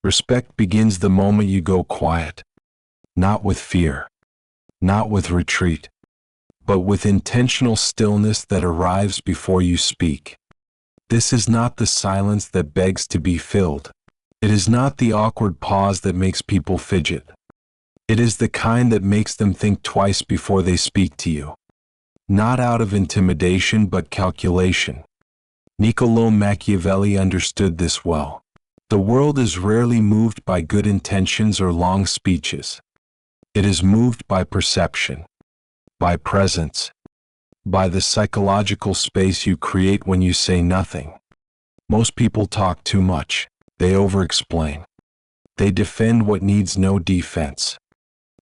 Respect begins the moment you go quiet, not with fear, not with retreat, but with intentional stillness that arrives before you speak. This is not the silence that begs to be filled. It is not the awkward pause that makes people fidget. It is the kind that makes them think twice before they speak to you. Not out of intimidation but calculation. Niccolò Machiavelli understood this well. The world is rarely moved by good intentions or long speeches. It is moved by perception, by presence, by the psychological space you create when you say nothing. Most people talk too much. They over-explain. They defend what needs no defense.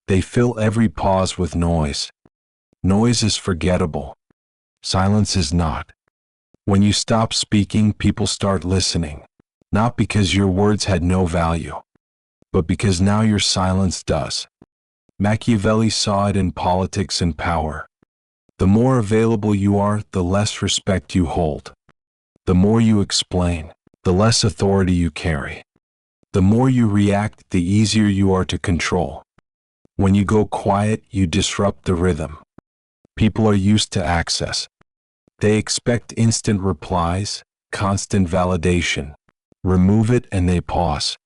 They fill every pause with noise. Noise is forgettable. Silence is not. When you stop speaking, people start listening. Not because your words had no value, but because now your silence does. Machiavelli saw it in politics and power. The more available you are, the less respect you hold. The more you explain, the less authority you carry. The more you react, the easier you are to control. When you go quiet, you disrupt the rhythm. People are used to access. They expect instant replies, constant validation. Remove it and they pause.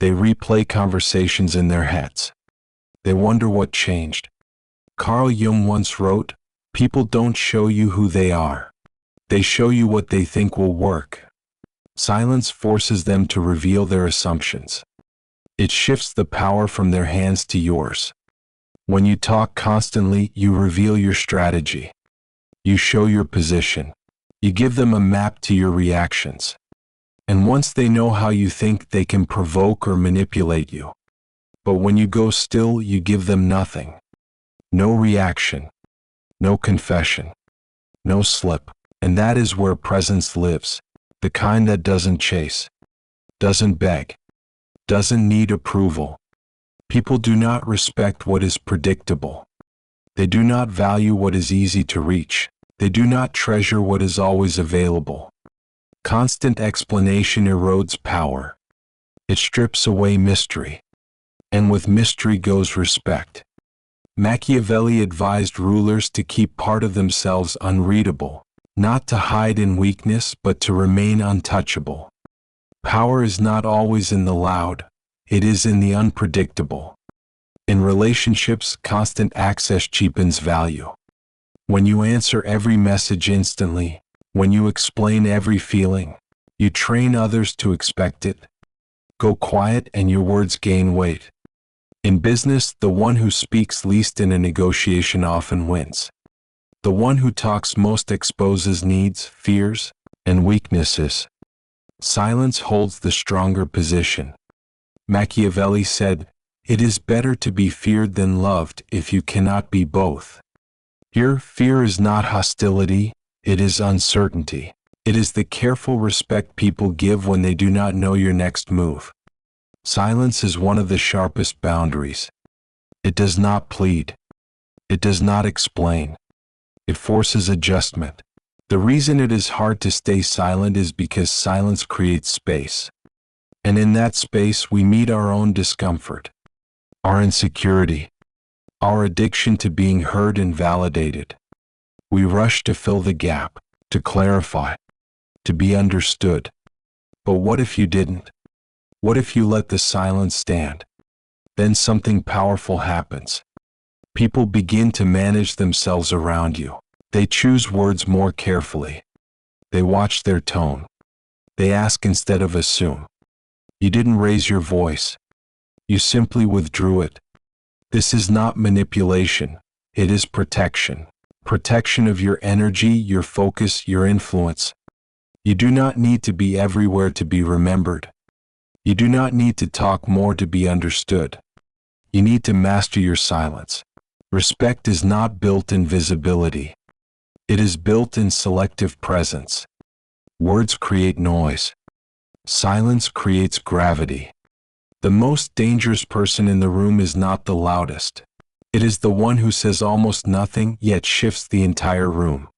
They replay conversations in their heads. They wonder what changed. Carl Jung once wrote, "People don't show you who they are. They show you what they think will work." Silence forces them to reveal their assumptions. It shifts the power from their hands to yours. When you talk constantly, you reveal your strategy. You show your position. You give them a map to your reactions. And once they know how you think, they can provoke or manipulate you. But when you go still, you give them nothing. No reaction. No confession. No slip. And that is where presence lives. The kind that doesn't chase. Doesn't beg. Doesn't need approval. People do not respect what is predictable. They do not value what is easy to reach. They do not treasure what is always available. Constant explanation erodes power. It strips away mystery. And with mystery goes respect. Machiavelli advised rulers to keep part of themselves unreadable, not to hide in weakness but to remain untouchable. Power is not always in the loud, it is in the unpredictable. In relationships, constant access cheapens value. When you answer every message instantly, when you explain every feeling, you train others to expect it. Go quiet and your words gain weight. In business, the one who speaks least in a negotiation often wins. The one who talks most exposes needs, fears, and weaknesses. Silence holds the stronger position. Machiavelli said, "It is better to be feared than loved if you cannot be both." Here, fear is not hostility, it is uncertainty. It is the careful respect people give when they do not know your next move. Silence is one of the sharpest boundaries. It does not plead. It does not explain. It forces adjustment. The reason it is hard to stay silent is because silence creates space. And in that space we meet our own discomfort, our insecurity, our addiction to being heard and validated. We rush to fill the gap, to clarify, to be understood. But what if you didn't? What if you let the silence stand? Then something powerful happens. People begin to manage themselves around you. They choose words more carefully. They watch their tone. They ask instead of assume. You didn't raise your voice. You simply withdrew it. This is not manipulation. It is protection. Protection of your energy, your focus, your influence. You do not need to be everywhere to be remembered. You do not need to talk more to be understood. You need to master your silence. Respect is not built in visibility. It is built in selective presence. Words create noise. Silence creates gravity. The most dangerous person in the room is not the loudest. It is the one who says almost nothing yet shifts the entire room.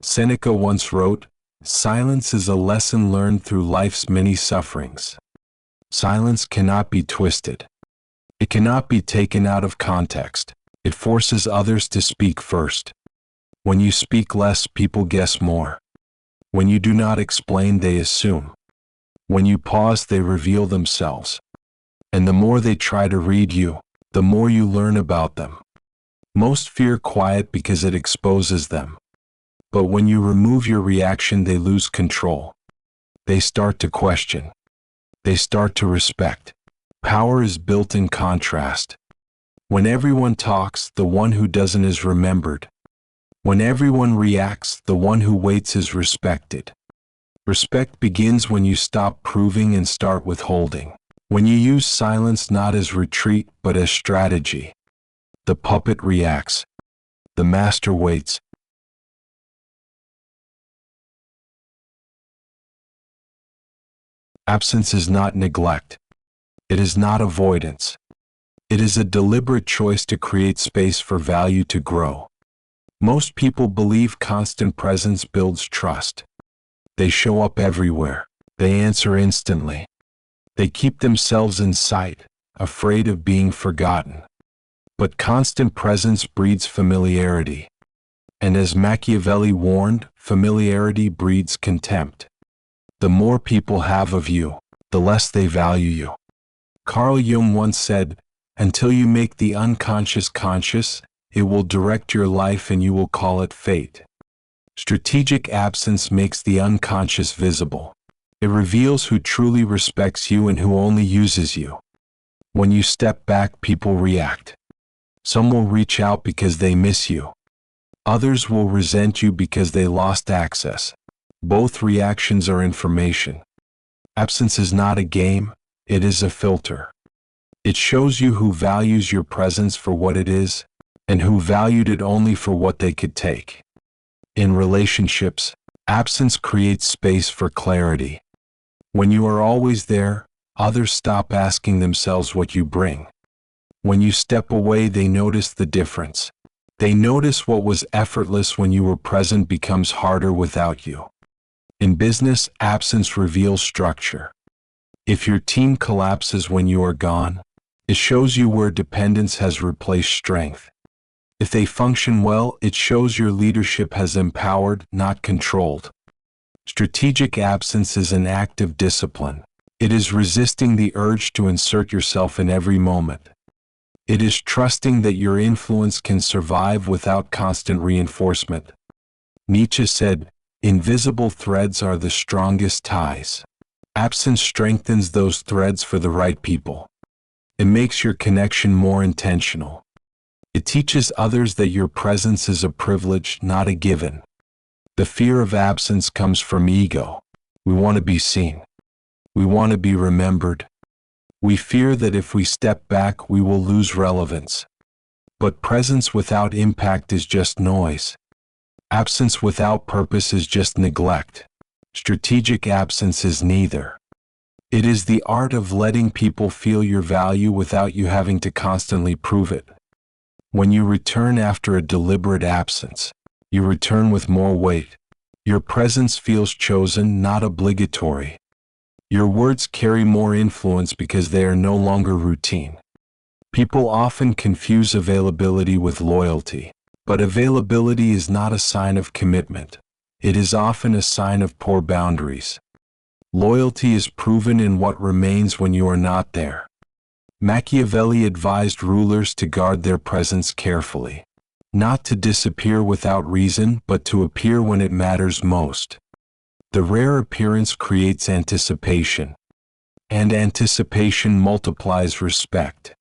Seneca once wrote, "Silence is a lesson learned through life's many sufferings." Silence cannot be twisted. It cannot be taken out of context. It forces others to speak first. When you speak less, people guess more. When you do not explain, they assume. When you pause, they reveal themselves. And the more they try to read you, the more you learn about them. Most fear quiet because it exposes them. But when you remove your reaction, they lose control. They start to question. They start to respect. Power is built in contrast. When everyone talks, the one who doesn't is remembered. When everyone reacts, the one who waits is respected. Respect begins when you stop proving and start withholding. When you use silence not as retreat but as strategy. The puppet reacts. The master waits. Absence is not neglect. It is not avoidance. It is a deliberate choice to create space for value to grow. Most people believe constant presence builds trust. They show up everywhere. They answer instantly. They keep themselves in sight, afraid of being forgotten. But constant presence breeds familiarity. And as Machiavelli warned, familiarity breeds contempt. The more people have of you, the less they value you. Carl Jung once said, "Until you make the unconscious conscious, it will direct your life and you will call it fate." Strategic absence makes the unconscious visible. It reveals who truly respects you and who only uses you. When you step back, people react. Some will reach out because they miss you. Others will resent you because they lost access. Both reactions are information. Absence is not a game, it is a filter. It shows you who values your presence for what it is, and who valued it only for what they could take. In relationships, absence creates space for clarity. When you are always there, others stop asking themselves what you bring. When you step away, they notice the difference. They notice what was effortless when you were present becomes harder without you. In business, absence reveals structure. If your team collapses when you are gone, it shows you where dependence has replaced strength. If they function well, it shows your leadership has empowered, not controlled. Strategic absence is an act of discipline. It is resisting the urge to insert yourself in every moment. It is trusting that your influence can survive without constant reinforcement. Nietzsche said, "Invisible threads are the strongest ties." Absence strengthens those threads for the right people. It makes your connection more intentional. It teaches others that your presence is a privilege, not a given. The fear of absence comes from ego. We want to be seen. We want to be remembered. We fear that if we step back, we will lose relevance. But presence without impact is just noise. Absence without purpose is just neglect. Strategic absence is neither. It is the art of letting people feel your value without you having to constantly prove it. When you return after a deliberate absence, you return with more weight. Your presence feels chosen, not obligatory. Your words carry more influence because they are no longer routine. People often confuse availability with loyalty, but availability is not a sign of commitment. It is often a sign of poor boundaries. Loyalty is proven in what remains when you are not there. Machiavelli advised rulers to guard their presence carefully, not to disappear without reason, but to appear when it matters most. The rare appearance creates anticipation, and anticipation multiplies respect.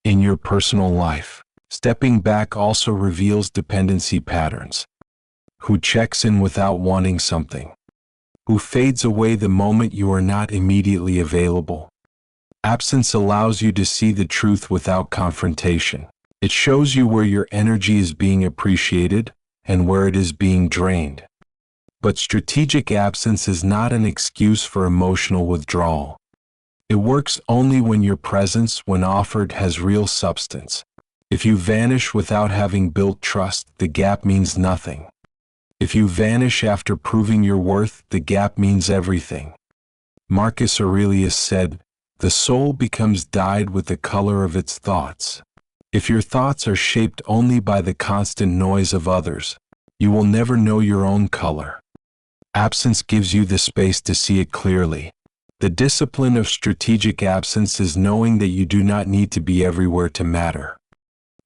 In your personal life, stepping back also reveals dependency patterns. Who checks in without wanting something? Who fades away the moment you are not immediately available? Absence allows you to see the truth without confrontation. It shows you where your energy is being appreciated and where it is being drained. But strategic absence is not an excuse for emotional withdrawal. It works only when your presence, when offered, has real substance. If you vanish without having built trust, the gap means nothing. If you vanish after proving your worth, the gap means everything. Marcus Aurelius said, The soul becomes dyed with the color of its thoughts. If your thoughts are shaped only by the constant noise of others, you will never know your own color. Absence gives you the space to see it clearly. The discipline of strategic absence is knowing that you do not need to be everywhere to matter.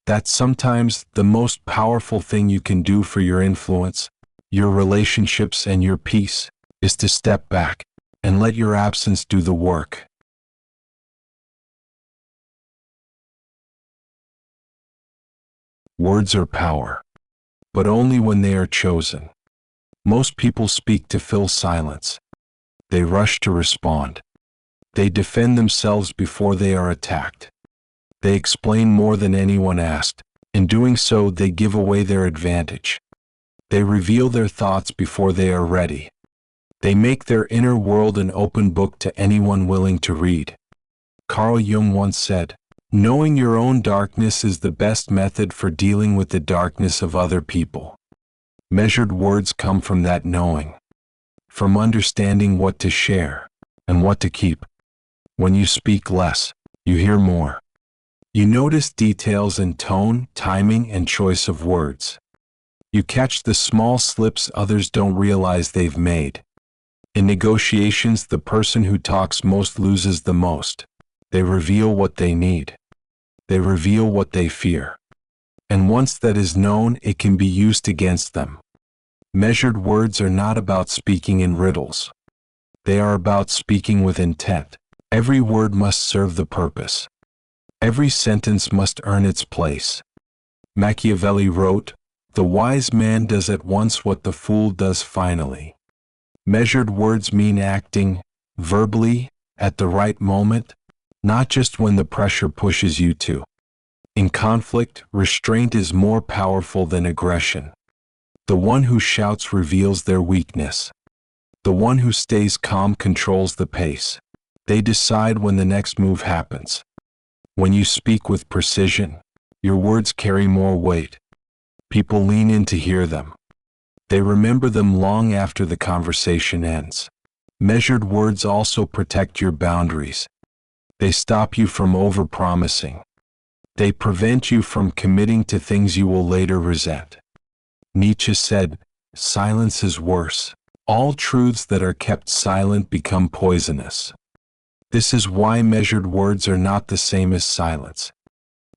That's sometimes the most powerful thing you can do for your influence, your relationships, and your peace, is to step back and let your absence do the work. Words are power, but only when they are chosen. Most people speak to fill silence. They rush to respond. They defend themselves before they are attacked. They explain more than anyone asked. In doing so, they give away their advantage. They reveal their thoughts before they are ready. They make their inner world an open book to anyone willing to read. Carl Jung once said, "Knowing your own darkness is the best method for dealing with the darkness of other people." Measured words come from that knowing, from understanding what to share and what to keep. When you speak less, you hear more. You notice details in tone, timing, and choice of words. You catch the small slips others don't realize they've made. In negotiations, the person who talks most loses the most. They reveal what they need. They reveal what they fear. And once that is known, it can be used against them. Measured words are not about speaking in riddles. They are about speaking with intent. Every word must serve the purpose. Every sentence must earn its place. Machiavelli wrote, "The wise man does at once what the fool does finally." Measured words mean acting, verbally, at the right moment, not just when the pressure pushes you to. In conflict, restraint is more powerful than aggression. The one who shouts reveals their weakness. The one who stays calm controls the pace. They decide when the next move happens. When you speak with precision, your words carry more weight. People lean in to hear them. They remember them long after the conversation ends. Measured words also protect your boundaries. They stop you from overpromising. They prevent you from committing to things you will later resent. Nietzsche said, "Silence is worse. All truths that are kept silent become poisonous." This is why measured words are not the same as silence.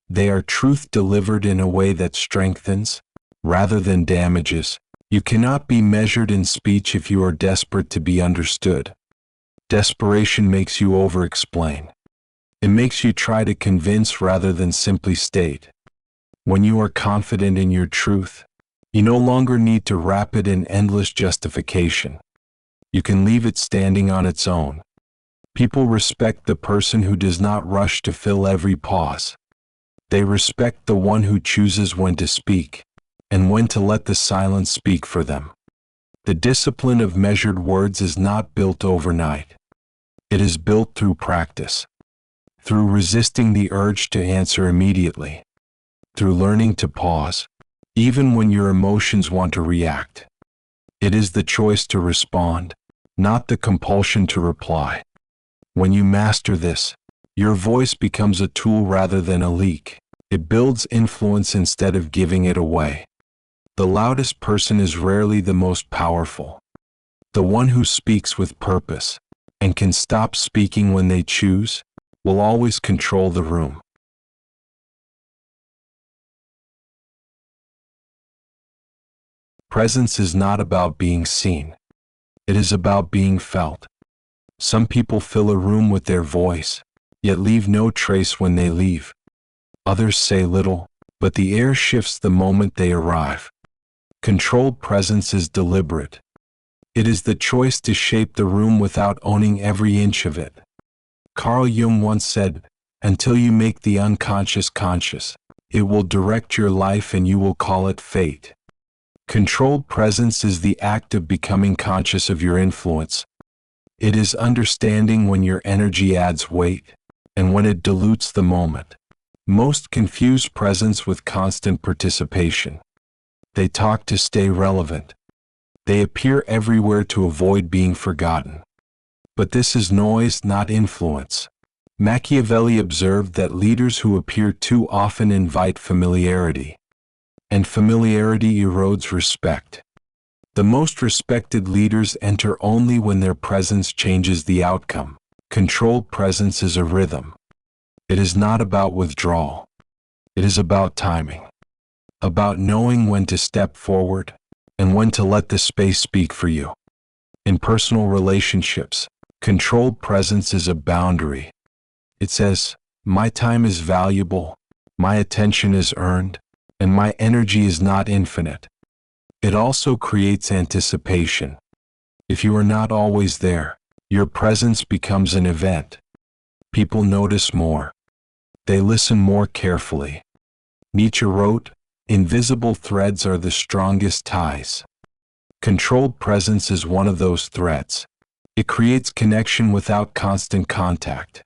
They are truth delivered in a way that strengthens, rather than damages. You cannot be measured in speech if you are desperate to be understood. Desperation makes you over-explain. It makes you try to convince rather than simply state. When you are confident in your truth, you no longer need to wrap it in endless justification. You can leave it standing on its own. People respect the person who does not rush to fill every pause. They respect the one who chooses when to speak, and when to let the silence speak for them. The discipline of measured words is not built overnight. It is built through practice, through resisting the urge to answer immediately, through learning to pause, even when your emotions want to react. It is the choice to respond, not the compulsion to reply. When you master this, your voice becomes a tool rather than a leak. It builds influence instead of giving it away. The loudest person is rarely the most powerful. The one who speaks with purpose, and can stop speaking when they choose, will always control the room. Presence is not about being seen. It is about being felt. Some people fill a room with their voice, yet leave no trace when they leave. Others say little, but the air shifts the moment they arrive. Controlled presence is deliberate. It is the choice to shape the room without owning every inch of it. Carl Jung once said, "Until you make the unconscious conscious, it will direct your life and you will call it fate." Controlled presence is the act of becoming conscious of your influence. It is understanding when your energy adds weight, and when it dilutes the moment. Most confuse presence with constant participation. They talk to stay relevant. They appear everywhere to avoid being forgotten. But this is noise, not influence. Machiavelli observed that leaders who appear too often invite familiarity, and familiarity erodes respect. The most respected leaders enter only when their presence changes the outcome. Controlled presence is a rhythm. It is not about withdrawal. It is about timing, about knowing when to step forward and when to let the space speak for you. In personal relationships, controlled presence is a boundary. It says, my time is valuable, my attention is earned, and my energy is not infinite. It also creates anticipation. If you are not always there, your presence becomes an event. People notice more. They listen more carefully. Nietzsche wrote, invisible threads are the strongest ties. Controlled presence is one of those threads. It creates connection without constant contact.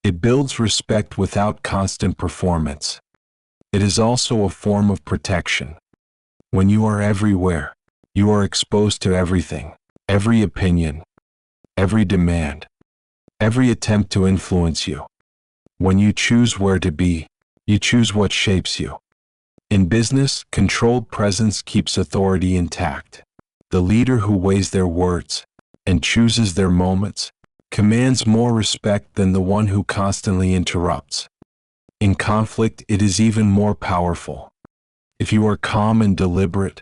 It builds respect without constant performance. It is also a form of protection. When you are everywhere, you are exposed to everything, every opinion, every demand, every attempt to influence you. When you choose where to be, you choose what shapes you. In business, controlled presence keeps authority intact. The leader who weighs their words and chooses their moments commands more respect than the one who constantly interrupts. In conflict, it is even more powerful. If you are calm and deliberate,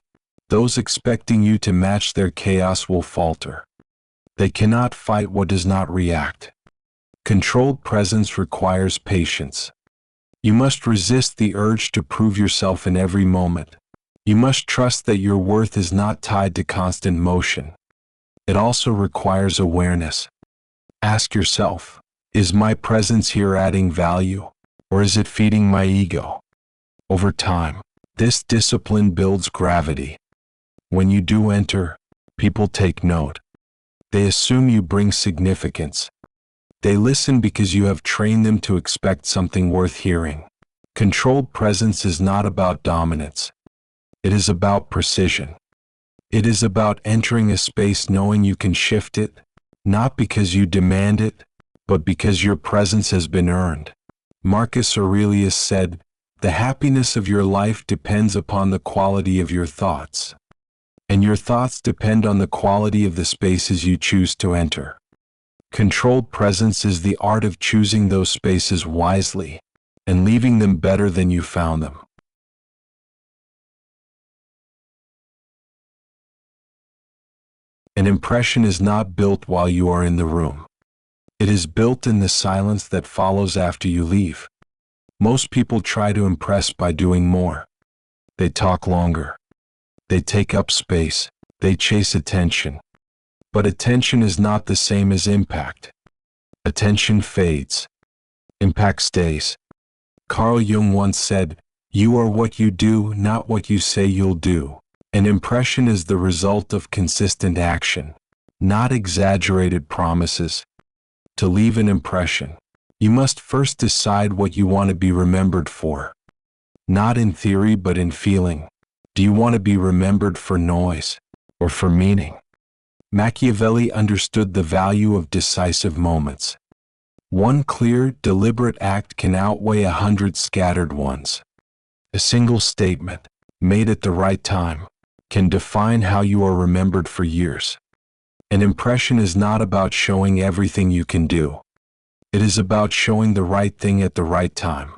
those expecting you to match their chaos will falter. They cannot fight what does not react. Controlled presence requires patience. You must resist the urge to prove yourself in every moment. You must trust that your worth is not tied to constant motion. It also requires awareness. Ask yourself, is my presence here adding value, or is it feeding my ego? Over time, this discipline builds gravity. When you do enter, people take note. They assume you bring significance. They listen because you have trained them to expect something worth hearing. Controlled presence is not about dominance. It is about precision. It is about entering a space knowing you can shift it, not because you demand it, but because your presence has been earned. Marcus Aurelius said, the happiness of your life depends upon the quality of your thoughts. And your thoughts depend on the quality of the spaces you choose to enter. Controlled presence is the art of choosing those spaces wisely and leaving them better than you found them. An impression is not built while you are in the room. It is built in the silence that follows after you leave. Most people try to impress by doing more. They talk longer. They take up space. They chase attention. But attention is not the same as impact. Attention fades. Impact stays. Carl Jung once said, you are what you do, not what you say you'll do. An impression is the result of consistent action, not exaggerated promises. To leave an impression, you must first decide what you want to be remembered for. Not in theory, but in feeling. Do you want to be remembered for noise or for meaning? Machiavelli understood the value of decisive moments. One clear, deliberate act can outweigh 100 scattered ones. A single statement, made at the right time, can define how you are remembered for years. An impression is not about showing everything you can do. It is about showing the right thing at the right time.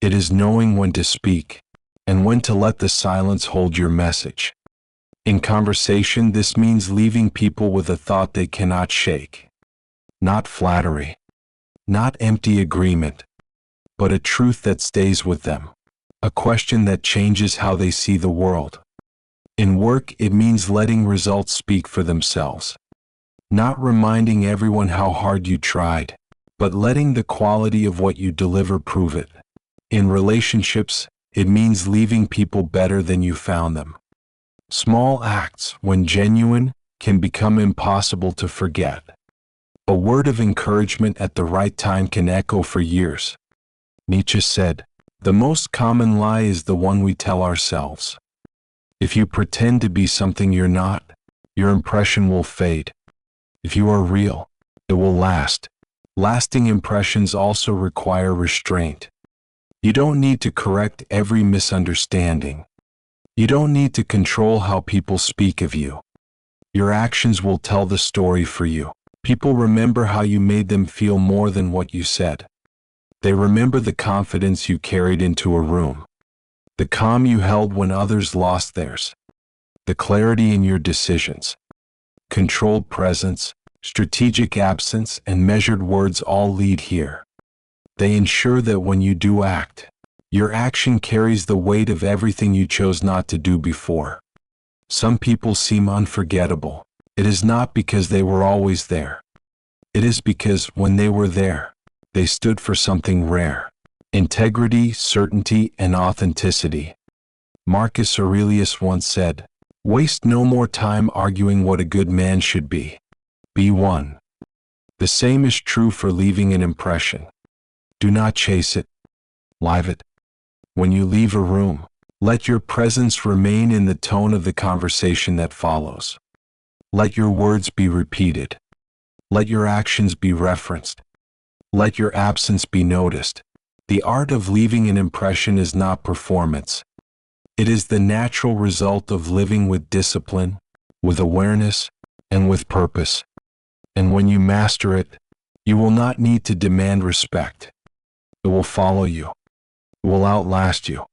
It is knowing when to speak and when to let the silence hold your message. In conversation, this means leaving people with a thought they cannot shake. Not flattery, not empty agreement, but a truth that stays with them, a question that changes how they see the world. In work, it means letting results speak for themselves. Not reminding everyone how hard you tried, but letting the quality of what you deliver prove it. In relationships, it means leaving people better than you found them. Small acts, when genuine, can become impossible to forget. A word of encouragement at the right time can echo for years. Nietzsche said, the most common lie is the one we tell ourselves. If you pretend to be something you're not, your impression will fade. If you are real, it will last. Lasting impressions also require restraint. You don't need to correct every misunderstanding. You don't need to control how people speak of you. Your actions will tell the story for you. People remember how you made them feel more than what you said. They remember the confidence you carried into a room, the calm you held when others lost theirs, the clarity in your decisions. Controlled presence, strategic absence, and measured words all lead here. They ensure that when you do act, your action carries the weight of everything you chose not to do before. Some people seem unforgettable. It is not because they were always there. It is because when they were there, they stood for something rare: integrity, certainty, and authenticity. Marcus Aurelius once said, "Waste no more time arguing what a good man should be. Be one." The same is true for leaving an impression. Do not chase it. Live it. When you leave a room, let your presence remain in the tone of the conversation that follows. Let your words be repeated. Let your actions be referenced. Let your absence be noticed. The art of leaving an impression is not performance. It is the natural result of living with discipline, with awareness, and with purpose. And when you master it, you will not need to demand respect. It will follow you. It will outlast you.